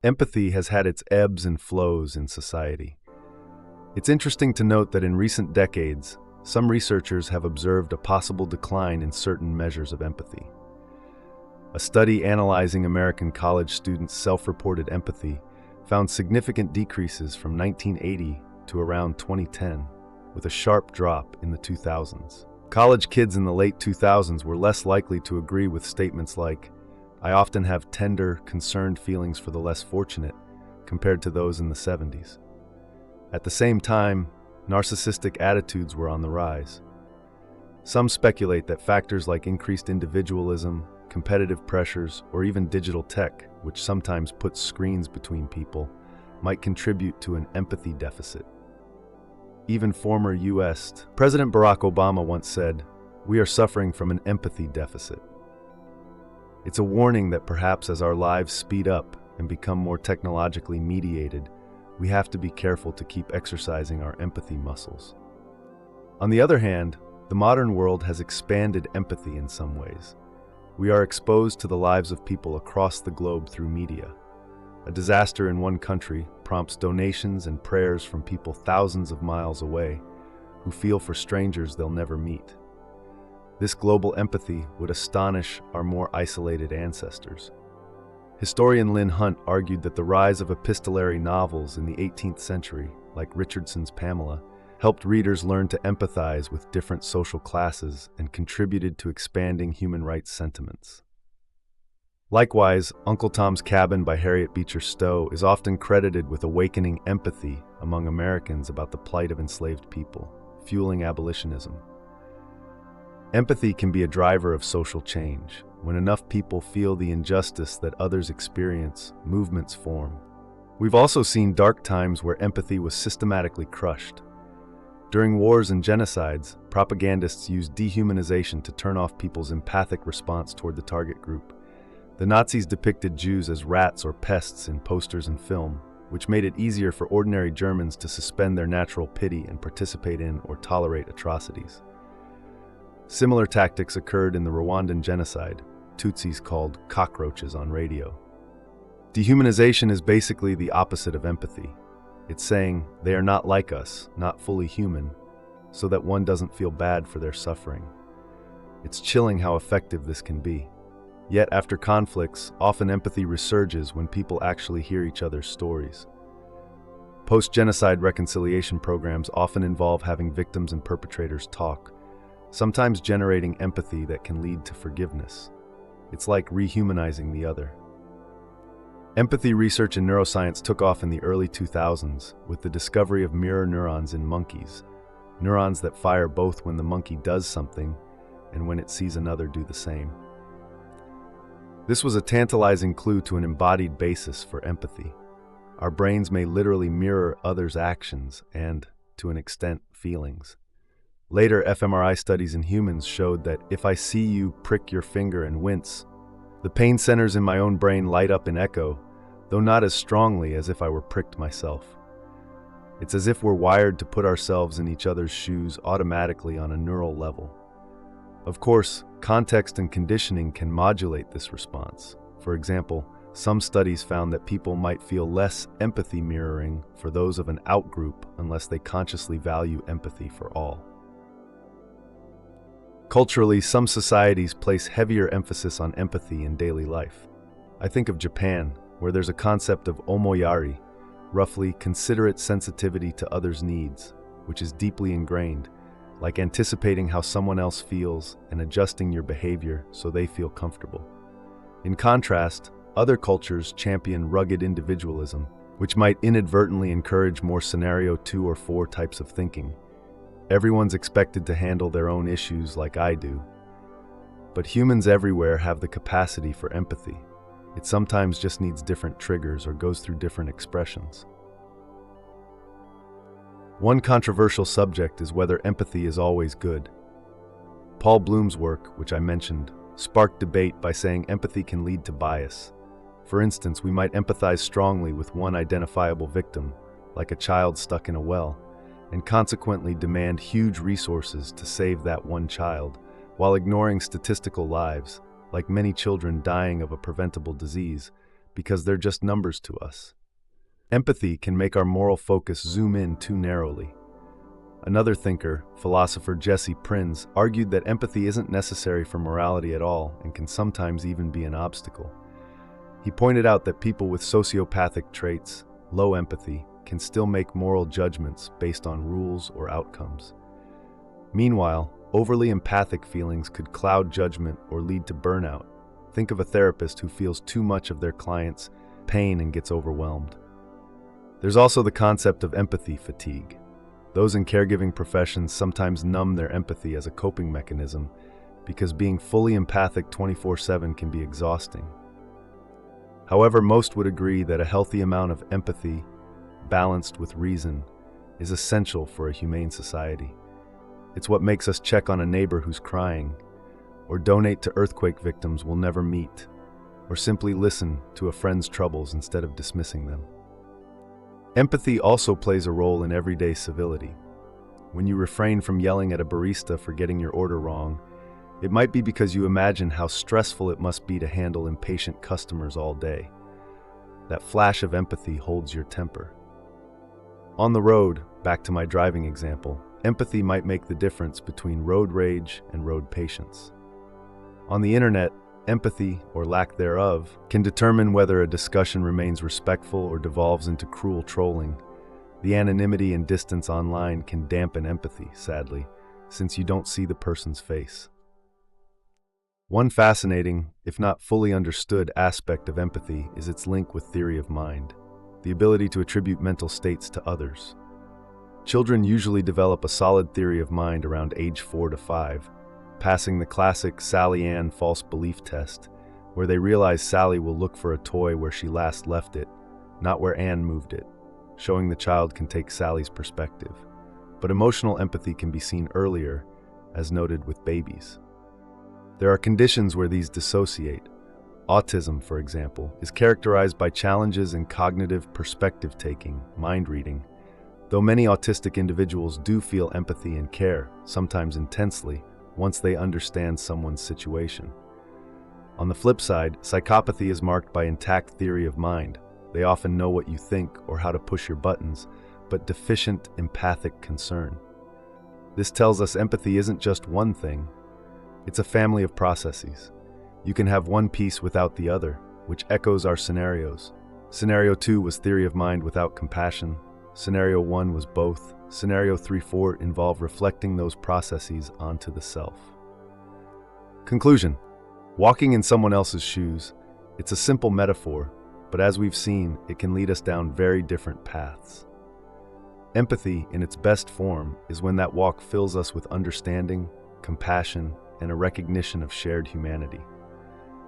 Empathy has had its ebbs and flows in society. It's interesting to note that in recent decades, some researchers have observed a possible decline in certain measures of empathy. A study analyzing American college students' self-reported empathy found significant decreases from 1980 to around 2010, with a sharp drop in the 2000s. College kids in the late 2000s were less likely to agree with statements like, "I often have tender, concerned feelings for the less fortunate," compared to those in the 70s. At the same time, narcissistic attitudes were on the rise. Some speculate that factors like increased individualism, competitive pressures, or even digital tech, which sometimes puts screens between people, might contribute to an empathy deficit. Even former U.S. President Barack Obama once said, "We are suffering from an empathy deficit." It's a warning that perhaps as our lives speed up and become more technologically mediated, we have to be careful to keep exercising our empathy muscles. On the other hand, the modern world has expanded empathy in some ways. We are exposed to the lives of people across the globe through media. A disaster in one country prompts donations and prayers from people thousands of miles away who feel for strangers they'll never meet. This global empathy would astonish our more isolated ancestors. Historian Lynn Hunt argued that the rise of epistolary novels in the 18th century, like Richardson's Pamela, helped readers learn to empathize with different social classes and contributed to expanding human rights sentiments. Likewise, Uncle Tom's Cabin by Harriet Beecher Stowe is often credited with awakening empathy among Americans about the plight of enslaved people, fueling abolitionism. Empathy can be a driver of social change. When enough people feel the injustice that others experience, movements form. We've also seen dark times where empathy was systematically crushed. During wars and genocides, propagandists used dehumanization to turn off people's empathic response toward the target group. The Nazis depicted Jews as rats or pests in posters and film, which made it easier for ordinary Germans to suspend their natural pity and participate in or tolerate atrocities. Similar tactics occurred in the Rwandan genocide, Tutsis called cockroaches on radio. Dehumanization is basically the opposite of empathy. It's saying they are not like us, not fully human, so that one doesn't feel bad for their suffering. It's chilling how effective this can be. Yet after conflicts, often empathy resurges when people actually hear each other's stories. Post-genocide reconciliation programs often involve having victims and perpetrators talk, sometimes generating empathy that can lead to forgiveness. It's like rehumanizing the other. Empathy research in neuroscience took off in the early 2000s with the discovery of mirror neurons in monkeys, neurons that fire both when the monkey does something and when it sees another do the same. This was a tantalizing clue to an embodied basis for empathy. Our brains may literally mirror others' actions and, to an extent, feelings. Later fMRI studies in humans showed that if I see you prick your finger and wince, the pain centers in my own brain light up in echo, though not as strongly as if I were pricked myself. It's as if we're wired to put ourselves in each other's shoes automatically on a neural level. Of course, context and conditioning can modulate this response. For example, some studies found that people might feel less empathy mirroring for those of an outgroup unless they consciously value empathy for all. Culturally, some societies place heavier emphasis on empathy in daily life. I think of Japan, where there's a concept of omoyari, roughly considerate sensitivity to others' needs, which is deeply ingrained, like anticipating how someone else feels and adjusting your behavior so they feel comfortable. In contrast, other cultures champion rugged individualism, which might inadvertently encourage more scenario 2 or 4 types of thinking. Everyone's expected to handle their own issues like I do. But humans everywhere have the capacity for empathy. It sometimes just needs different triggers or goes through different expressions. One controversial subject is whether empathy is always good. Paul Bloom's work, which I mentioned, sparked debate by saying empathy can lead to bias. For instance, we might empathize strongly with one identifiable victim, like a child stuck in a well, and consequently demand huge resources to save that one child, while ignoring statistical lives, like many children dying of a preventable disease, because they're just numbers to us. Empathy can make our moral focus zoom in too narrowly. Another thinker, philosopher Jesse Prinz, argued that empathy isn't necessary for morality at all and can sometimes even be an obstacle. He pointed out that people with sociopathic traits, low empathy, can still make moral judgments based on rules or outcomes. Meanwhile, overly empathic feelings could cloud judgment or lead to burnout. Think of a therapist who feels too much of their client's pain and gets overwhelmed. There's also the concept of empathy fatigue. Those in caregiving professions sometimes numb their empathy as a coping mechanism because being fully empathic 24/7 can be exhausting. However, most would agree that a healthy amount of empathy, balanced with reason, is essential for a humane society. It's what makes us check on a neighbor who's crying, or donate to earthquake victims we'll never meet, or simply listen to a friend's troubles instead of dismissing them. Empathy also plays a role in everyday civility. When you refrain from yelling at a barista for getting your order wrong, it might be because you imagine how stressful it must be to handle impatient customers all day. That flash of empathy holds your temper. On the road, back to my driving example, empathy might make the difference between road rage and road patience. On the internet, empathy, or lack thereof, can determine whether a discussion remains respectful or devolves into cruel trolling. The anonymity and distance online can dampen empathy, sadly, since you don't see the person's face. One fascinating, if not fully understood, aspect of empathy is its link with theory of mind, the ability to attribute mental states to others. Children usually develop a solid theory of mind around age 4 to 5, passing the classic Sally Ann false belief test, where they realize Sally will look for a toy where she last left it, not where Ann moved it, showing the child can take Sally's perspective. But emotional empathy can be seen earlier, as noted with babies. There are conditions where these dissociate. Autism, for example, is characterized by challenges in cognitive perspective-taking, mind-reading, though many autistic individuals do feel empathy and care, sometimes intensely, once they understand someone's situation. On the flip side, psychopathy is marked by intact theory of mind. They often know what you think or how to push your buttons, but deficient empathic concern. This tells us empathy isn't just one thing. It's a family of processes. You can have one piece without the other, which echoes our scenarios. Scenario 2 was theory of mind without compassion. Scenario 1 was both. Scenario 3-4 involve reflecting those processes onto the self. Conclusion. Walking in someone else's shoes. It's a simple metaphor, but as we've seen, it can lead us down very different paths. Empathy, in its best form, is when that walk fills us with understanding, compassion, and a recognition of shared humanity.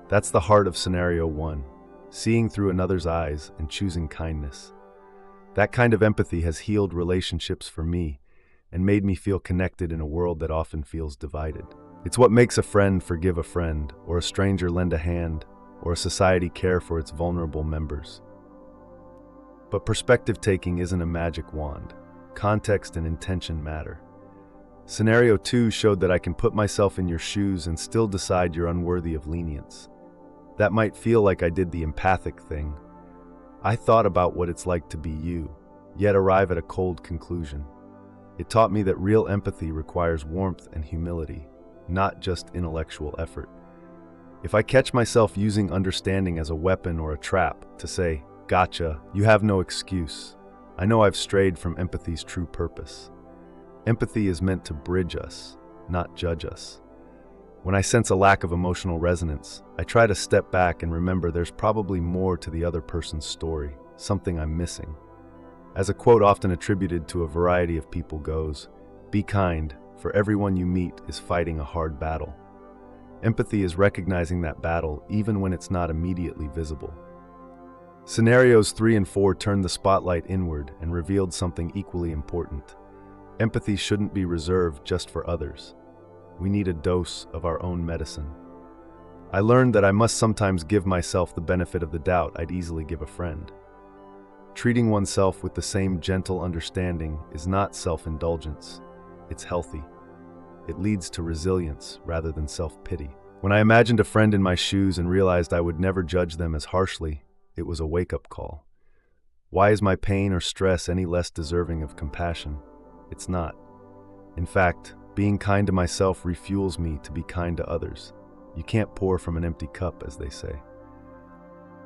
That's the heart of Scenario 1, seeing through another's eyes and choosing kindness. That kind of empathy has healed relationships for me and made me feel connected in a world that often feels divided. It's what makes a friend forgive a friend, or a stranger lend a hand, or a society care for its vulnerable members. But perspective taking isn't a magic wand. Context and intention matter. Scenario 2 showed that I can put myself in your shoes and still decide you're unworthy of lenience. That might feel like I did the empathic thing. I thought about what it's like to be you, yet arrive at a cold conclusion. It taught me that real empathy requires warmth and humility, not just intellectual effort. If I catch myself using understanding as a weapon or a trap to say, "Gotcha, you have no excuse," I know I've strayed from empathy's true purpose. Empathy is meant to bridge us, not judge us. When I sense a lack of emotional resonance, I try to step back and remember there's probably more to the other person's story, something I'm missing. As a quote often attributed to a variety of people goes, "Be kind, for everyone you meet is fighting a hard battle." Empathy is recognizing that battle even when it's not immediately visible. Scenarios 3 and 4 turned the spotlight inward and revealed something equally important. Empathy shouldn't be reserved just for others. We need a dose of our own medicine. I learned that I must sometimes give myself the benefit of the doubt I'd easily give a friend. Treating oneself with the same gentle understanding is not self-indulgence. It's healthy. It leads to resilience rather than self-pity. When I imagined a friend in my shoes and realized I would never judge them as harshly, it was a wake-up call. Why is my pain or stress any less deserving of compassion? It's not. In fact, being kind to myself refuels me to be kind to others. You can't pour from an empty cup, as they say.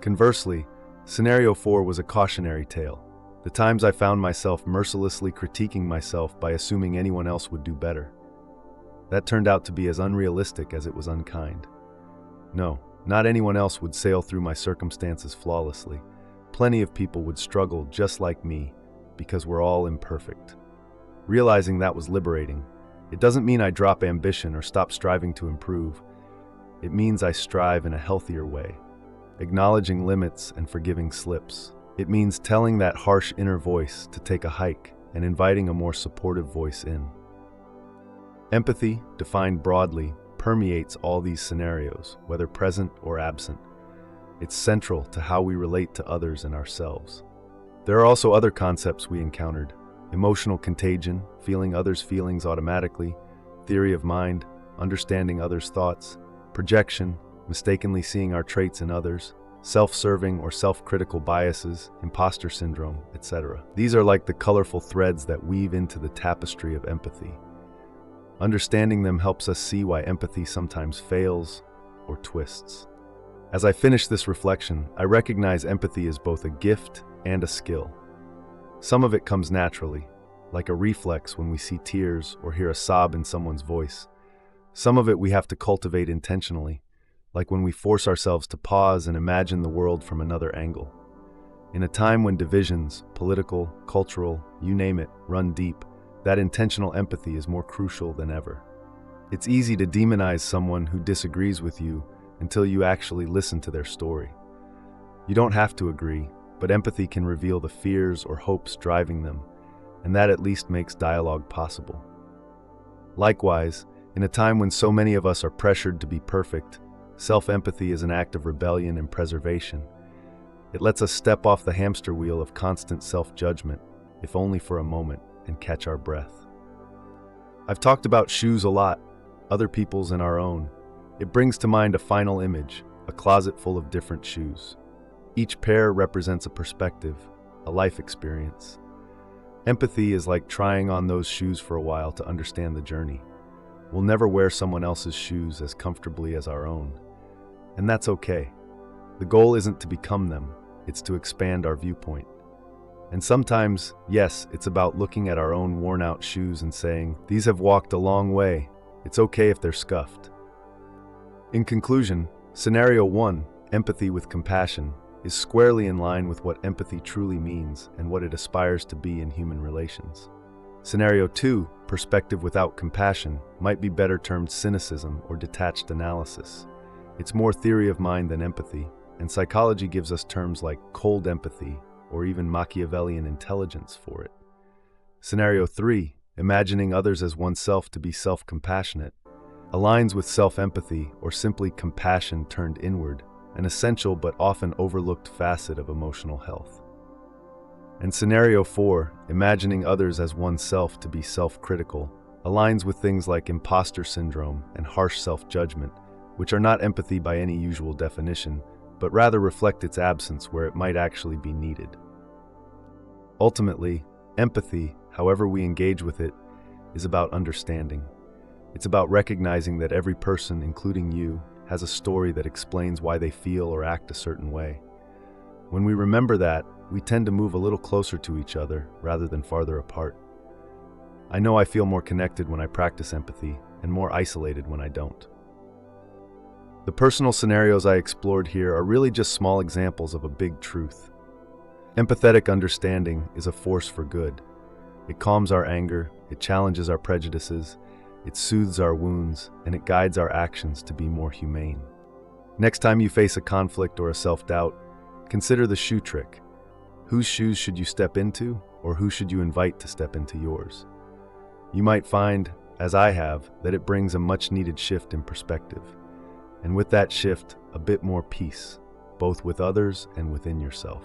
Conversely, Scenario 4 was a cautionary tale. The times I found myself mercilessly critiquing myself by assuming anyone else would do better. That turned out to be as unrealistic as it was unkind. No, not anyone else would sail through my circumstances flawlessly. Plenty of people would struggle just like me, because we're all imperfect. Realizing that was liberating. It doesn't mean I drop ambition or stop striving to improve. It means I strive in a healthier way, acknowledging limits and forgiving slips. It means telling that harsh inner voice to take a hike and inviting a more supportive voice in. Empathy, defined broadly, permeates all these scenarios, whether present or absent. It's central to how we relate to others and ourselves. There are also other concepts we encountered: emotional contagion, feeling others' feelings automatically, theory of mind, understanding others' thoughts, projection, mistakenly seeing our traits in others, self-serving or self-critical biases, imposter syndrome, etc. These are like the colorful threads that weave into the tapestry of empathy. Understanding them helps us see why empathy sometimes fails or twists. As I finish this reflection, I recognize empathy as both a gift and a skill. Some of it comes naturally, like a reflex when we see tears or hear a sob in someone's voice. Some of it we have to cultivate intentionally, like when we force ourselves to pause and imagine the world from another angle. In a time when divisions, political, cultural, you name it, run deep, that intentional empathy is more crucial than ever. It's easy to demonize someone who disagrees with you until you actually listen to their story. You don't have to agree, but empathy can reveal the fears or hopes driving them, and that at least makes dialogue possible. Likewise, in a time when so many of us are pressured to be perfect, self-empathy is an act of rebellion and preservation. It lets us step off the hamster wheel of constant self-judgment, if only for a moment, and catch our breath. I've talked about shoes a lot, other people's and our own. It brings to mind a final image, a closet full of different shoes. Each pair represents a perspective, a life experience. Empathy is like trying on those shoes for a while to understand the journey. We'll never wear someone else's shoes as comfortably as our own. And that's okay. The goal isn't to become them, it's to expand our viewpoint. And sometimes, yes, it's about looking at our own worn-out shoes and saying, these have walked a long way. It's okay if they're scuffed. In conclusion, Scenario 1, empathy with compassion, is squarely in line with what empathy truly means and what it aspires to be in human relations. Scenario 2, perspective without compassion, might be better termed cynicism or detached analysis. It's more theory of mind than empathy, and psychology gives us terms like cold empathy or even Machiavellian intelligence for it. Scenario 3, imagining others as oneself to be self-compassionate, aligns with self-empathy or simply compassion turned inward, an essential but often overlooked facet of emotional health. And Scenario 4, imagining others as oneself to be self-critical, aligns with things like imposter syndrome and harsh self-judgment, which are not empathy by any usual definition, but rather reflect its absence where it might actually be needed. Ultimately, empathy, however we engage with it, is about understanding. It's about recognizing that every person, including you, has a story that explains why they feel or act a certain way. When we remember that, we tend to move a little closer to each other rather than farther apart. I know I feel more connected when I practice empathy and more isolated when I don't. The personal scenarios I explored here are really just small examples of a big truth. Empathetic understanding is a force for good. It calms our anger, it challenges our prejudices, it soothes our wounds, and it guides our actions to be more humane. Next time you face a conflict or a self-doubt, consider the shoe trick. Whose shoes should you step into, or who should you invite to step into yours? You might find, as I have, that it brings a much-needed shift in perspective. And with that shift, a bit more peace, both with others and within yourself.